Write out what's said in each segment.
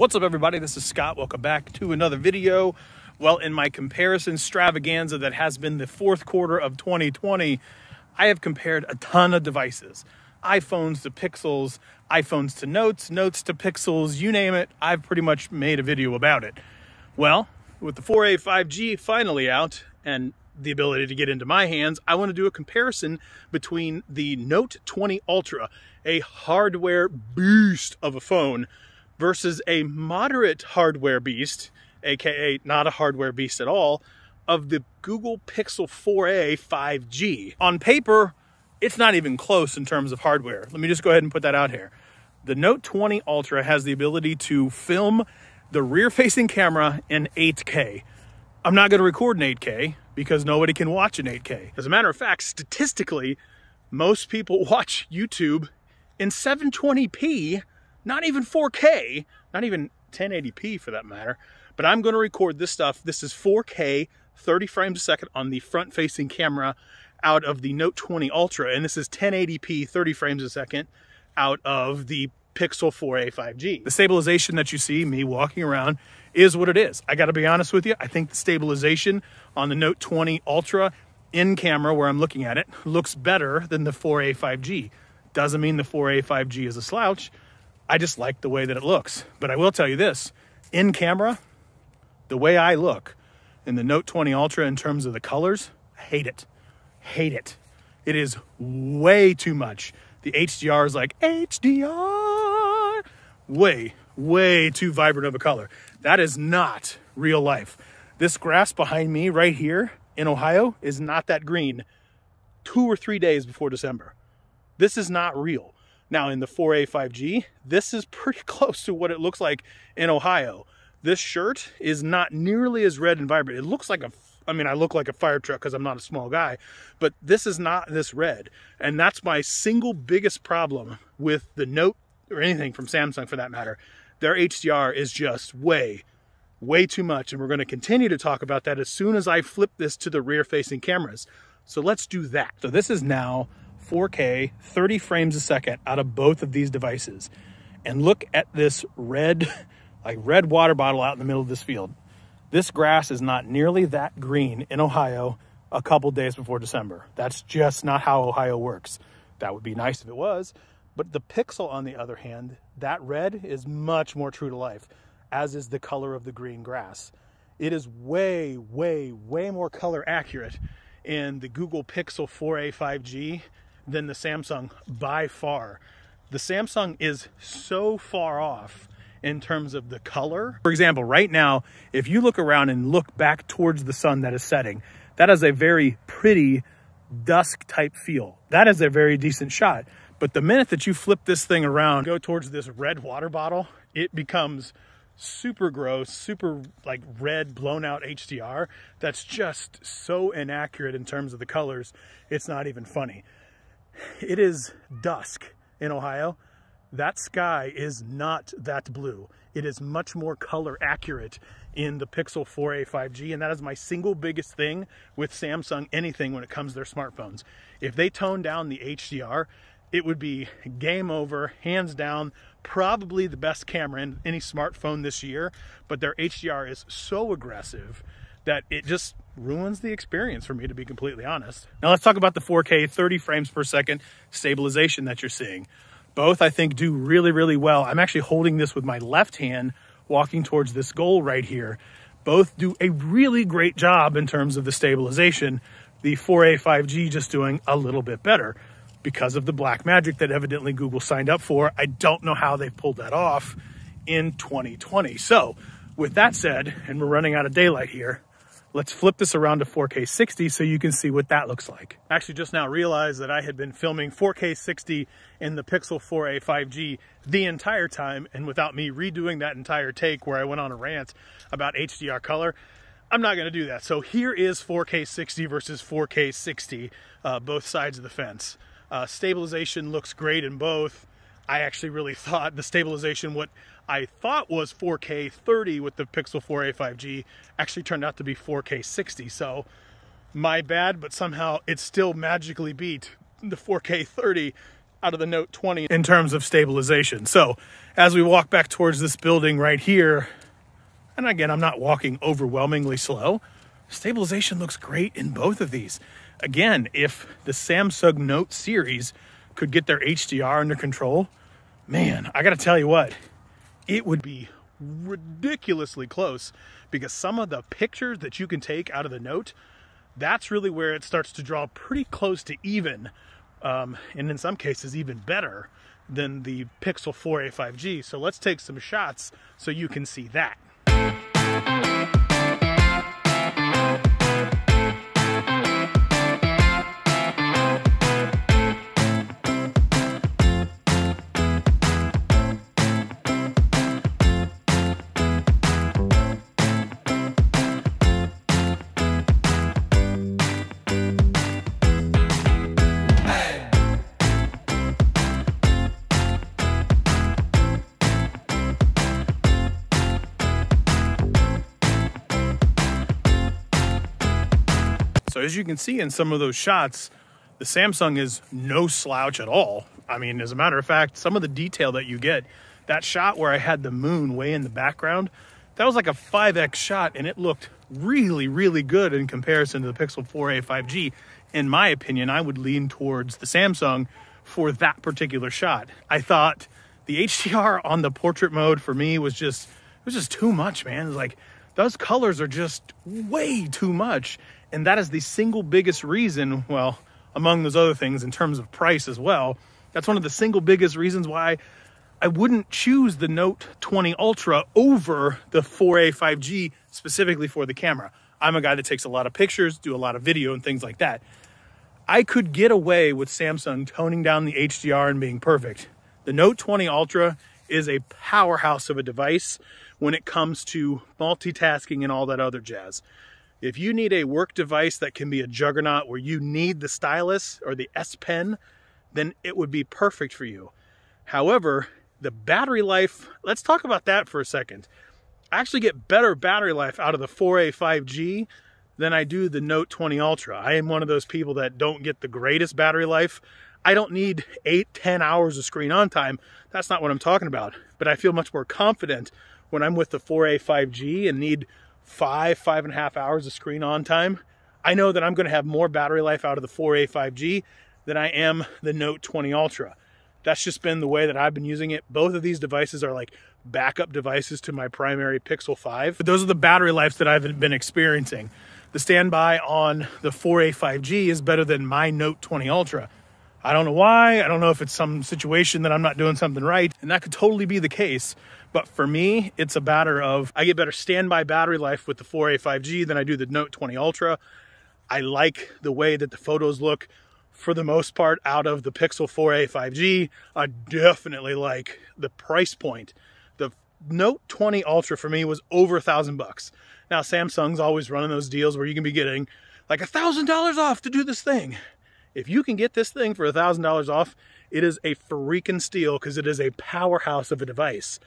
What's up, everybody? This is Scott. Welcome back to another video. Well, in my comparison extravaganza that has been the fourth quarter of 2020, I have compared a ton of devices. iPhones to Pixels, iPhones to Notes, Notes to Pixels, you name it. I've pretty much made a video about it. Well, with the 4A 5G finally out and the ability to get into my hands, I want to do a comparison between the Note 20 Ultra, a hardware beast of a phone, versus a moderate hardware beast, aka not a hardware beast at all, of the Google Pixel 4a 5G. On paper, it's not even close in terms of hardware. Let me just go ahead and put that out here. The Note 20 Ultra has the ability to film the rear-facing camera in 8K. I'm not going to record in 8K because nobody can watch in 8K. As a matter of fact, statistically, most people watch YouTube in 720p, not even 4K, not even 1080p for that matter. But I'm going to record this stuff. This is 4K, 30 frames a second on the front-facing camera out of the Note 20 Ultra, and this is 1080p, 30 frames a second out of the Pixel 4a 5G. The stabilization that you see me walking around is what it is. I got to be honest with you. I think the stabilization on the Note 20 Ultra in camera where I'm looking at it looks better than the 4a 5G. Doesn't mean the 4a 5G is a slouch. I just like the way that it looks. But I will tell you this, in camera, the way I look in the Note 20 Ultra in terms of the colors, I hate it. Hate it. It is way too much. The HDR is like HDR. Way too vibrant of a color. That is not real life. This grass behind me right here in Ohio is not that green 2 or 3 days before December. This is not real. Now in the 4a 5G, this is pretty close to what it looks like in Ohio. This shirt is not nearly as red and vibrant. It looks like I look like a fire truck because I'm not a small guy, but this is not this red. And that's my single biggest problem with the Note or anything from Samsung for that matter. Their HDR is just way too much. And we're going to continue to talk about that as soon as I flip this to the rear facing cameras. So let's do that. So this is now 4K, 30 frames a second out of both of these devices. And look at this red water bottle out in the middle of this field. This grass is not nearly that green in Ohio a couple days before December. That's just not how Ohio works. That would be nice if it was. But the Pixel, on the other hand, that red is much more true to life, as is the color of the green grass. It is way more color accurate in the Google Pixel 4a 5G than the Samsung by far. The Samsung is so far off in terms of the color. For example, right now, if you look around and look back towards the sun that is setting, that is a very pretty dusk type feel. That is a very decent shot. But the minute that you flip this thing around, go towards this red water bottle, it becomes super gross, super like red blown out HDR. That's just so inaccurate in terms of the colors. It's not even funny. It is dusk in Ohio. That sky is not that blue. It is much more color accurate in the Pixel 4a 5G, and that is my single biggest thing with Samsung anything when it comes to their smartphones. If they tone down the HDR, it would be game over, hands down, probably the best camera in any smartphone this year, but their HDR is so aggressive that it just ruins the experience for me, to be completely honest. Now let's talk about the 4K 30 frames per second stabilization that you're seeing. Both, I think, do really well. I'm actually holding this with my left hand, walking towards this goal right here. Both do a really great job in terms of the stabilization. The 4a 5G just doing a little bit better because of the black magic that evidently Google signed up for. I don't know how they've pulled that off in 2020. So with that said, and we're running out of daylight here, let's flip this around to 4K 60 so you can see what that looks like. I actually just now realized that I had been filming 4K 60 in the Pixel 4a 5G the entire time, and without me redoing that entire take where I went on a rant about HDR color, I'm not going to do that. So here is 4K 60 versus 4K 60, both sides of the fence. Stabilization looks great in both. I actually really thought the stabilization, what I thought was 4K 30 with the Pixel 4a 5G, actually turned out to be 4K 60. So my bad, but somehow it still magically beat the 4K 30 out of the Note 20 in terms of stabilization. So as we walk back towards this building right here, and again, I'm not walking overwhelmingly slow, stabilization looks great in both of these. Again, if the Samsung Note series could get their HDR under control, man, I gotta tell you what, it would be ridiculously close, because some of the pictures that you can take out of the Note, that's really where it starts to draw pretty close to even, and in some cases even better than the Pixel 4a 5G. So let's take some shots so you can see that. So as you can see in some of those shots, the Samsung is no slouch at all. I mean, as a matter of fact, some of the detail that you get, that shot where I had the moon way in the background, that was like a 5x shot, and it looked really, really good in comparison to the Pixel 4a 5G. In my opinion, I would lean towards the Samsung for that particular shot. I thought the HDR on the portrait mode for me was just, it was just too much, man. It was like, those colors are just way too much. And that is the single biggest reason, well, among those other things in terms of price as well, that's one of the single biggest reasons why I wouldn't choose the Note 20 Ultra over the 4a 5G specifically for the camera. I'm a guy that takes a lot of pictures, do a lot of video and things like that. I could get away with Samsung toning down the HDR and being perfect. The Note 20 Ultra is a powerhouse of a device when it comes to multitasking and all that other jazz. If you need a work device that can be a juggernaut where you need the stylus or the S Pen, then it would be perfect for you. However, the battery life, let's talk about that for a second. I actually get better battery life out of the 4a 5G than I do the Note 20 Ultra. I am one of those people that don't get the greatest battery life. I don't need 8-10 hours of screen on time. That's not what I'm talking about. But I feel much more confident when I'm with the 4a 5G and need 5.5 hours of screen on time. I know that I'm going to have more battery life out of the 4a 5G than I am the Note 20 Ultra. That's just been the way that I've been using it. Both of these devices are like backup devices to my primary Pixel 5. But those are the battery lives that I've been experiencing. The standby on the 4a 5G is better than my Note 20 Ultra. I don't know why. I don't know if it's some situation that I'm not doing something right, and that could totally be the case. But for me, it's a matter of I get better standby battery life with the 4a 5G than I do the Note 20 Ultra. I like the way that the photos look for the most part out of the Pixel 4a 5G. I definitely like the price point. The Note 20 Ultra for me was over $1,000. Now Samsung's always running those deals where you can be getting like $1,000 off to do this thing. If you can get this thing for $1,000 off, it is a freaking steal because it is a powerhouse of a device.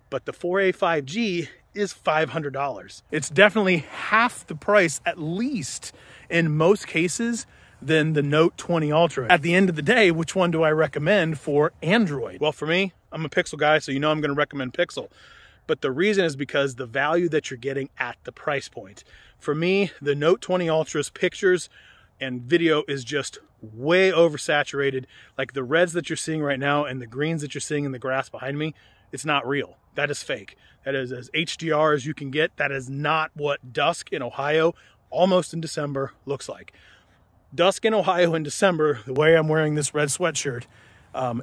But the 4a 5G is $500. It's definitely half the price, at least in most cases, than the Note 20 Ultra. At the end of the day, which one do I recommend for Android? Well, for me, I'm a Pixel guy, so you know I'm going to recommend Pixel. But the reason is because the value that you're getting at the price point. For me, the Note 20 Ultra's pictures and video is just way oversaturated. Like the reds that you're seeing right now and the greens that you're seeing in the grass behind me, it's not real. That is fake. That is as HDR as you can get. That is not what dusk in Ohio, almost in December, looks like. Dusk in Ohio in December, the way I'm wearing this red sweatshirt,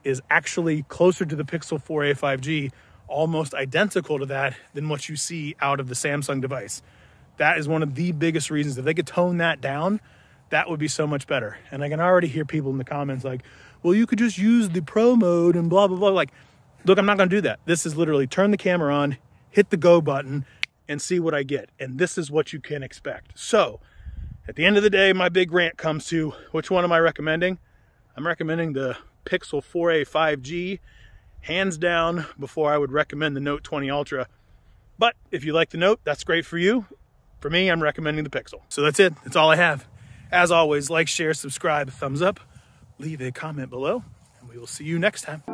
is actually closer to the Pixel 4a 5G, almost identical to that than what you see out of the Samsung device. That is one of the biggest reasons. If they could tone that down, that would be so much better. And I can already hear people in the comments like, well, you could just use the pro mode and blah, blah, blah. Like, look, I'm not going to do that. This is literally turn the camera on, hit the go button, and see what I get. And this is what you can expect. So at the end of the day, my big rant comes to, which one am I recommending? I'm recommending the Pixel 4a 5G, hands down, before I would recommend the Note 20 Ultra. But if you like the Note, that's great for you. For me, I'm recommending the Pixel. So that's it. That's all I have. As always, like, share, subscribe, thumbs up, leave a comment below. we will see you next time.